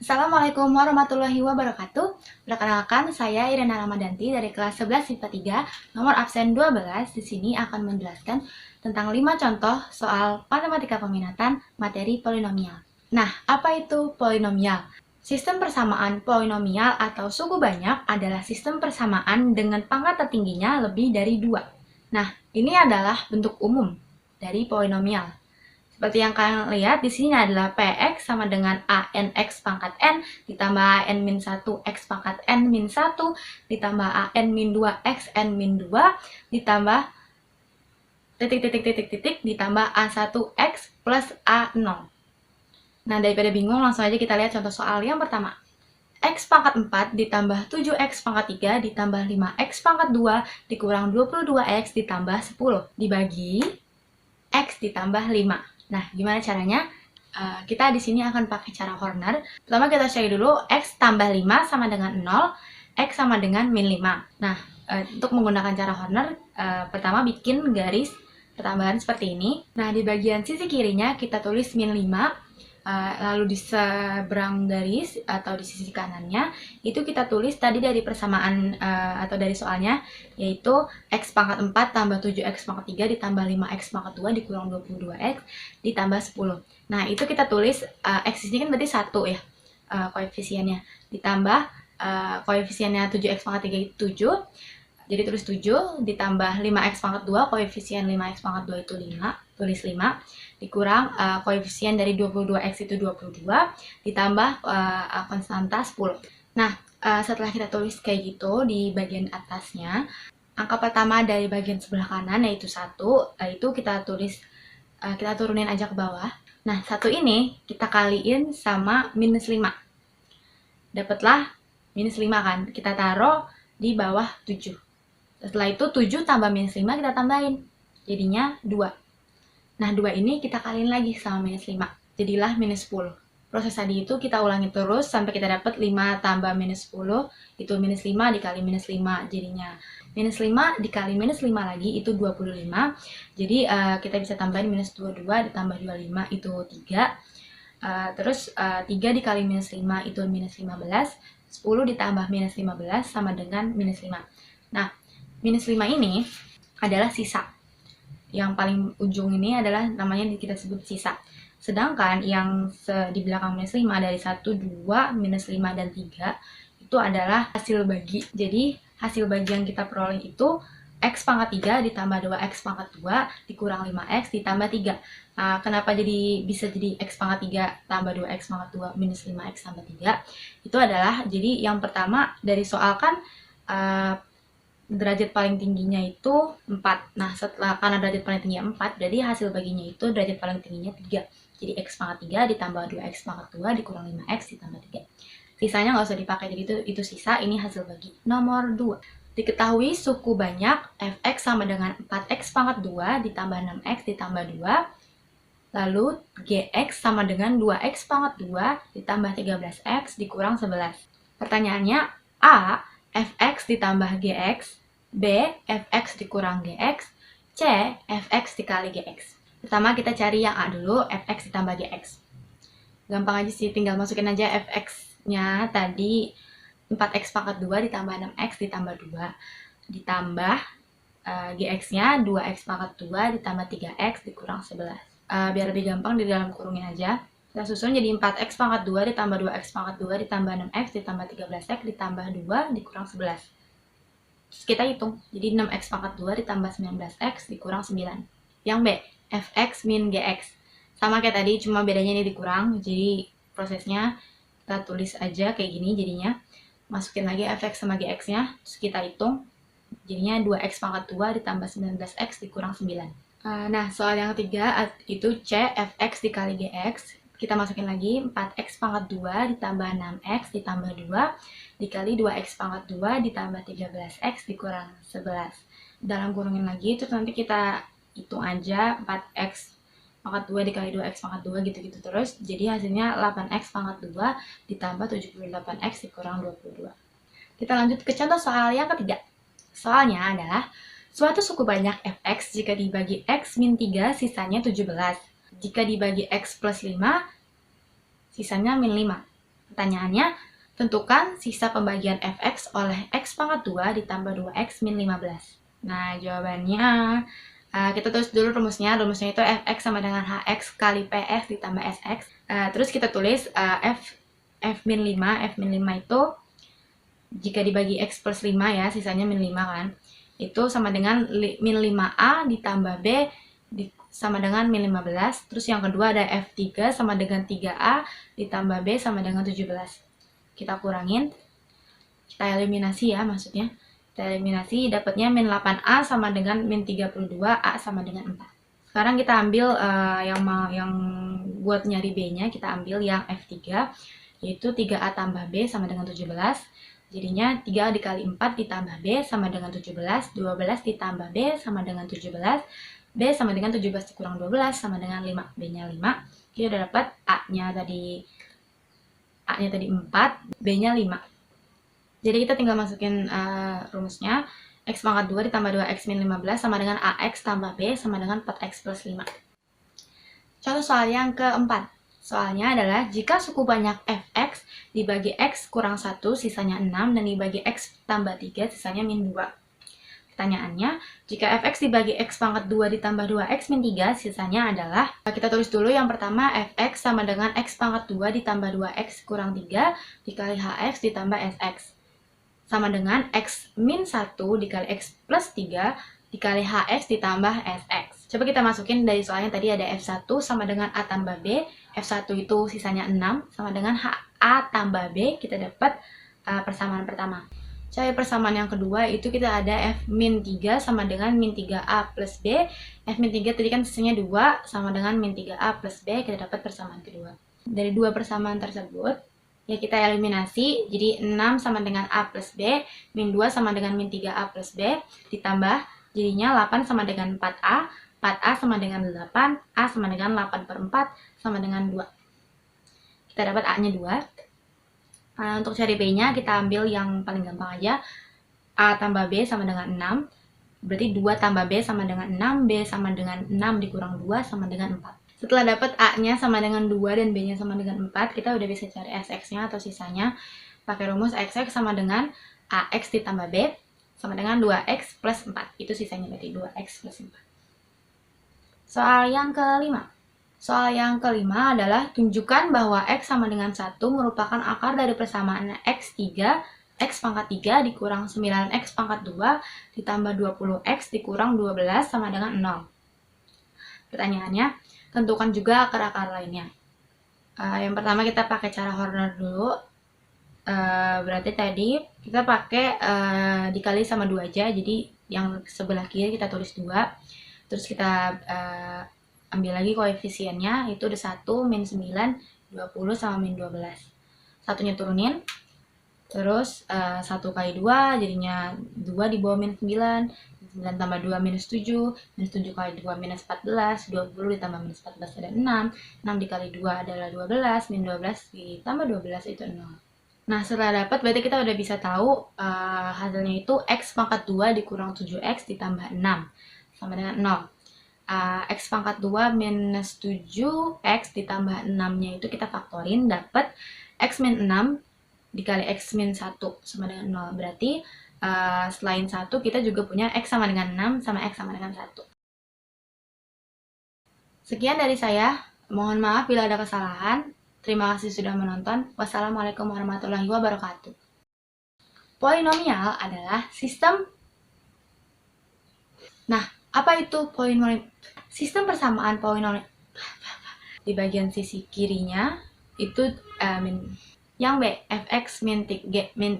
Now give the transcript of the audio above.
Assalamualaikum warahmatullahi wabarakatuh. Perkenalkan, saya Irena Ramadanti dari kelas 11 IPA 3, nomor absen 12. Di sini akan menjelaskan tentang 5 contoh soal matematika peminatan materi polinomial. Nah, apa itu polinomial? Sistem persamaan polinomial atau suku banyak adalah sistem persamaan dengan pangkat tertingginya lebih dari 2. Nah, ini adalah bentuk umum dari polinomial. Seperti yang kalian lihat di sini adalah Px sama dengan ANX pangkat N ditambah AN min 1 X pangkat N min 1 ditambah AN min 2 X N min 2 ditambah titik ditambah A1 X plus A0. Nah, daripada bingung, langsung aja kita lihat contoh soal yang pertama. X pangkat 4 ditambah 7X pangkat 3 ditambah 5X pangkat 2 dikurang 22X ditambah 10 dibagi X ditambah 5. Nah, gimana caranya? Kita di sini akan pakai cara Horner. Pertama kita cari dulu X tambah 5 sama dengan 0, X sama dengan min 5. Nah, untuk menggunakan cara Horner, pertama bikin garis pertambahan seperti ini. Nah, di bagian sisi kirinya kita tulis min 5, lalu di seberang garis atau di sisi kanannya itu kita tulis tadi dari persamaan atau dari soalnya, yaitu X pangkat 4 tambah 7X pangkat 3 ditambah 5X pangkat 2 dikurang 22X ditambah 10. Nah, itu kita tulis X ini kan berarti 1 ya, koefisiennya, ditambah koefisiennya 7X pangkat 3 itu 7, jadi tulis 7 ditambah 5X pangkat 2, koefisien 5X pangkat 2 itu 5, tulis 5, dikurang koefisien dari 22X itu 22, ditambah konstanta 10. Nah, setelah kita tulis kayak gitu di bagian atasnya, angka pertama dari bagian sebelah kanan yaitu 1, itu kita tulis, kita turunin aja ke bawah. Nah, 1 ini kita kaliin sama minus 5. Dapatlah minus 5 kan, kita taruh di bawah 7. Setelah itu 7 tambah minus 5 kita tambahin, jadinya 2. Nah, 2 ini kita kaliin lagi sama minus 5, jadilah minus 10. Proses tadi itu kita ulangi terus sampai kita dapat 5 tambah minus 10, itu minus 5 dikali minus 5, jadinya minus 5 dikali minus 5 lagi, itu 25. Jadi kita bisa tambahin minus 22 ditambah 25, itu 3. Terus 3 dikali minus 5 itu minus 15, 10 ditambah minus 15 sama dengan minus 5. Nah, minus 5 ini adalah sisa. Yang paling ujung ini adalah namanya kita sebut sisa. Sedangkan yang di belakang minus 5 dari 1, 2, minus 5, dan 3 itu adalah hasil bagi. Jadi hasil bagi yang kita peroleh itu X pangkat 3 ditambah 2X pangkat 2 dikurang 5X ditambah 3. Nah, kenapa bisa jadi X pangkat 3 tambah 2X pangkat 2 minus 5X tambah 3? Itu adalah, jadi yang pertama dari soal kan derajat paling tingginya itu 4. Nah, karena derajat paling tingginya 4, berarti hasil baginya itu derajat paling tingginya 3. Jadi X pangkat 3 ditambah 2X pangkat 2 dikurang 5X ditambah 3. Sisanya nggak usah dipakai, jadi itu sisa, ini hasil bagi. Nomor 2. Diketahui suku banyak Fx sama dengan 4X pangkat 2 ditambah 6X ditambah 2. Lalu Gx sama dengan 2X pangkat 2 ditambah 13X dikurang 11. Pertanyaannya, A. Fx ditambah Gx, B. Fx dikurang Gx, C. Fx dikali Gx. Pertama kita cari yang A dulu, Fx ditambah Gx. Gampang aja sih, tinggal masukin aja Fx-nya tadi 4X pangkat 2 ditambah 6X ditambah 2 ditambah Gx-nya 2X pangkat 2 ditambah 3X dikurang 11. Biar lebih gampang di dalam kurungin aja. Kita susun jadi 4X pangkat 2 ditambah 2X pangkat 2 ditambah 6X ditambah 13X ditambah 2 dikurang 11. Terus kita hitung, jadi 6X pangkat 2 ditambah 19X dikurang 9. Yang B, Fx min Gx. Sama kayak tadi, cuma bedanya ini dikurang, jadi prosesnya kita tulis aja kayak gini jadinya. Masukin lagi Fx sama Gx-nya, terus kita hitung, jadinya 2X pangkat 2 ditambah 19X dikurang 9. Nah, soal yang ketiga itu C, Fx dikali Gx. Kita masukin lagi 4X pangkat 2 ditambah 6X ditambah 2 dikali 2X pangkat 2 ditambah 13X dikurang 11. Dalam kurungin lagi, itu nanti kita hitung aja 4X pangkat 2 dikali 2X pangkat 2 gitu-gitu terus. Jadi hasilnya 8X pangkat 2 ditambah 78X dikurang 22. Kita lanjut ke contoh soal yang ketiga. Soalnya adalah suatu suku banyak Fx jika dibagi X min 3 sisanya 17. Jika dibagi X plus 5 sisanya min 5. Pertanyaannya, tentukan sisa pembagian fx oleh x pangkat 2 ditambah 2x min 15. Nah, jawabannya kita tulis dulu rumusnya. Rumusnya itu fx sama dengan hx kali pf ditambah sx. Terus kita tulis f min 5. F min 5 itu jika dibagi x plus 5 ya, sisanya min 5 kan. Itu sama dengan min 5a ditambah b sama dengan min 15. Terus yang kedua ada f3 sama dengan 3a ditambah b sama dengan 17. Kita kurangin, kita eliminasi ya maksudnya. Kita eliminasi, dapatnya min 8a sama dengan min 32, a sama dengan 4. Sekarang kita ambil yang buat nyari b-nya, kita ambil yang f3, yaitu 3a tambah b sama dengan 17. Jadinya 3 dikali 4 ditambah b sama dengan 17, 12 ditambah b sama dengan 17, b sama dengan 17 dikurang 12 sama dengan 5, b-nya 5. Kita udah dapat a-nya tadi 4, b-nya 5. Jadi kita tinggal masukin rumusnya, x pangkat 2 ditambah 2x min 15 sama dengan ax tambah b sama dengan 4x plus 5. Contoh soal yang keempat. Soalnya adalah jika suku banyak fx dibagi x kurang 1 sisanya 6 dan dibagi x tambah 3 sisanya min 2. Pertanyaannya, jika fx dibagi x pangkat 2 ditambah 2x min 3 sisanya adalah, kita tulis dulu yang pertama, fx sama dengan x pangkat 2 ditambah 2x kurang 3 dikali hx ditambah sx sama dengan x min 1 dikali x plus 3 dikali hx ditambah sx. Coba kita masukin dari soalnya tadi ada f1 sama dengan a tambah b. F1 itu sisanya 6 sama dengan a tambah b. Kita dapat persamaan pertama. Cari persamaan yang kedua itu kita ada f min 3 sama dengan min 3a plus b. F min 3 tadi kan sisanya 2 sama dengan min 3a plus b. Kita dapat persamaan kedua. Dari dua persamaan tersebut ya kita eliminasi, jadi 6 sama dengan a plus b, min 2 sama dengan min 3a plus b, ditambah jadinya 8 sama dengan 4a, 4a sama dengan 8, a sama dengan 8 per 4 sama dengan 2. Kita dapat a nya 2. Untuk cari b nya kita ambil yang paling gampang aja, a tambah b sama dengan 6, berarti 2 tambah b sama dengan 6, b sama dengan 6 dikurang 2 sama dengan 4. Setelah dapat A-nya sama dengan 2 dan B-nya sama dengan 4, kita udah bisa cari SX-nya atau sisanya. Pakai rumus XX sama dengan AX ditambah B sama dengan 2X plus 4. Itu sisanya berarti 2X plus 4. Soal yang kelima. Soal yang kelima adalah tunjukkan bahwa X sama dengan 1 merupakan akar dari persamaan X3, X pangkat 3 dikurang 9X pangkat 2 ditambah 20X dikurang 12 sama dengan 0. Pertanyaannya, tentukan juga akar-akar lainnya. Yang pertama kita pakai cara Horner dulu. Berarti tadi kita pakai dikali sama 2 aja. Jadi yang sebelah kiri kita tulis 2. Terus kita ambil lagi koefisiennya. Itu ada 1, min 9, 20 sama min 12. Satunya turunin. Terus 1 kali 2 jadinya 2 di bawah min 9. 9 tambah 2 minus 7, minus 7 kali 2 minus 14, 20 ditambah minus 14 ada 6, 6 dikali 2 adalah 12, min 12 ditambah 12 itu 0. Nah setelah dapat berarti kita udah bisa tahu hasilnya itu x pangkat 2 dikurang 7x ditambah 6 sama dengan 0. X pangkat 2 minus 7x ditambah 6 nya itu kita faktorin, dapat x min 6 dikali x min 1 sama dengan 0. Berarti selain 1 kita juga punya x sama dengan 6 sama x sama dengan 1. Sekian dari saya. Mohon maaf bila ada kesalahan. Terima kasih sudah menonton. Wassalamualaikum warahmatullahi wabarakatuh. Polinomial adalah sistem. Nah, apa itu polinomial? Sistem persamaan polinomial. Di bagian sisi kirinya itu yang B, fx min